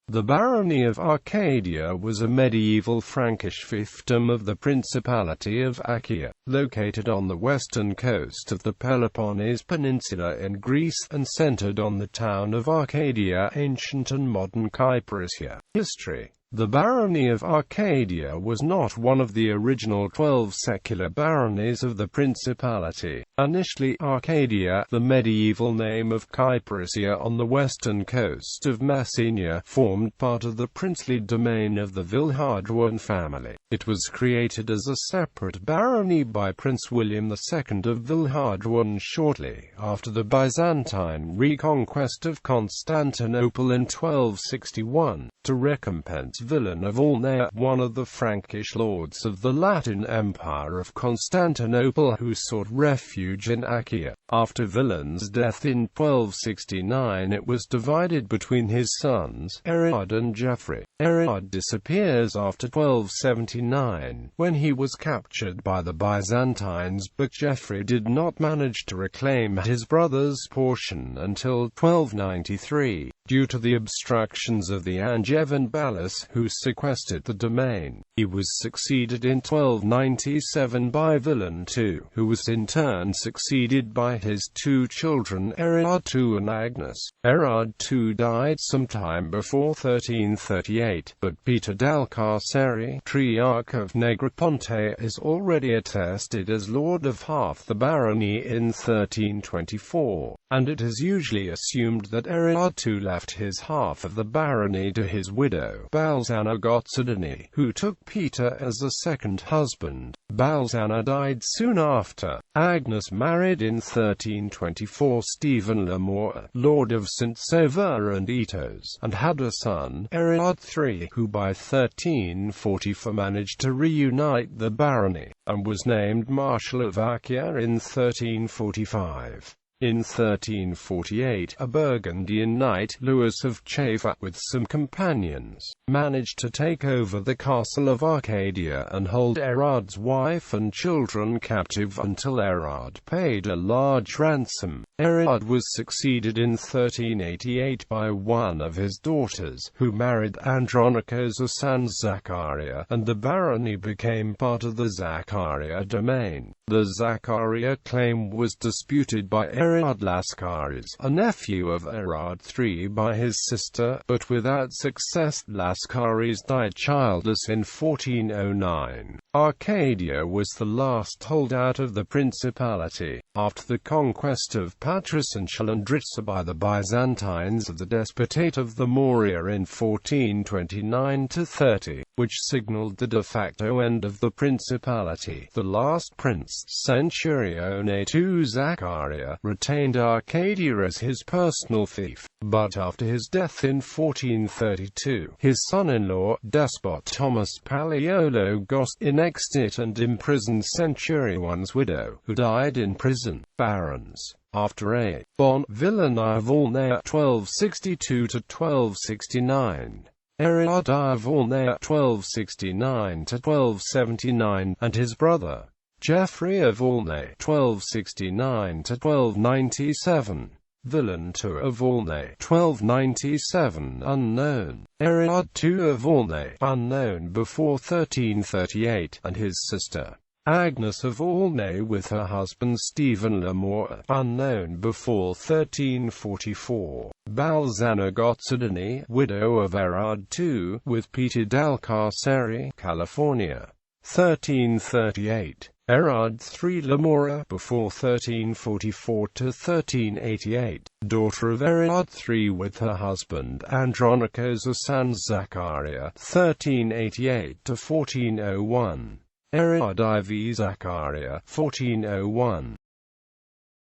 The Barony of Arcadia was a medieval Frankish fiefdom of the Principality of Achaea, located on the western coast of the Peloponnese peninsula in Greece, and centered on the town of Arcadia, ancient and modern Kyparissia. History. The Barony of Arcadia was not one of the original 12 secular baronies of the Principality. Initially Arcadia, the medieval name of Kyparissia on the western coast of Messenia, formed part of the princely domain of the Villehardouin family. It was created as a separate barony by Prince William II of Villehardouin shortly after the Byzantine reconquest of Constantinople in 1261, to recompense William of Aulnay, one of the Frankish lords of the Latin Empire of Constantinople who sought refuge in Achaea. After William's death in 1269 it was divided between his sons, Erard and Geoffrey. Erard disappears after 1279, when he was captured by the Byzantines, but Geoffrey did not manage to reclaim his brother's portion until 1293, due to the obstructions of the Angevin Ballas, who sequestered the domain. He was succeeded in 1297 by William II, who was in turn succeeded by his two children Erard II and Agnes. Erard II died sometime before 1338, but Peter d'Alcarceri, Triarch of Negroponte, is already attested as lord of half the barony in 1324, and it is usually assumed that Erard II left his half of the barony to his widow, Balzana Gozzadini, who took Peter as a second husband. Balzana died soon after. Agnes married in 1324 Stephen Lamore, lord of St. Sauveur and Etos, and had a son, Erard III, who by 1344 managed to reunite the barony, and was named Marshal of Achaea in 1345. In 1348, a Burgundian knight, Louis of Chafa, with some companions, managed to take over the castle of Arcadia and hold Erard's wife and children captive until Erard paid a large ransom. Erard was succeeded in 1388 by one of his daughters, who married Andronikos of San Zaccaria, and the barony became part of the Zaccaria domain. The Zaccaria claim was disputed by Erard Lascaris, a nephew of Erard III by his sister, but without success. Lascaris died childless in 1409. Arcadia was the last holdout of the Principality. After the conquest of Patras and Chalandritsa by the Byzantines of the Despotate of the Morea in 1429–30, which signaled the de facto end of the Principality, the last prince, Centurione II Zaccaria, retained Arcadia as his personal fief, but after his death in 1432, his son-in-law, despot Thomas Palaiolo Gost, annexed it and imprisoned Centurion's widow, who died in prison. Barons. After a bon Barony of Aulnay 1262–1269, Erard of Aulnay 1269–1279, and his brother, Geoffrey of Aulnay 1269–1297. William II of Aulnay 1297, unknown. Erard II of Aulnay, unknown before 1338, and his sister, Agnes of Aulnay with her husband Stephen Lamore, unknown before 1344. Balzana Gozzadini, widow of Erard II, with Peter d'Alcarceri, California, 1338. Erard III Lamora, before 1344–1388, daughter of Erard III with her husband Andronikos of San Zaccaria, 1388–1401. Erard IV Zaccaria, 1401.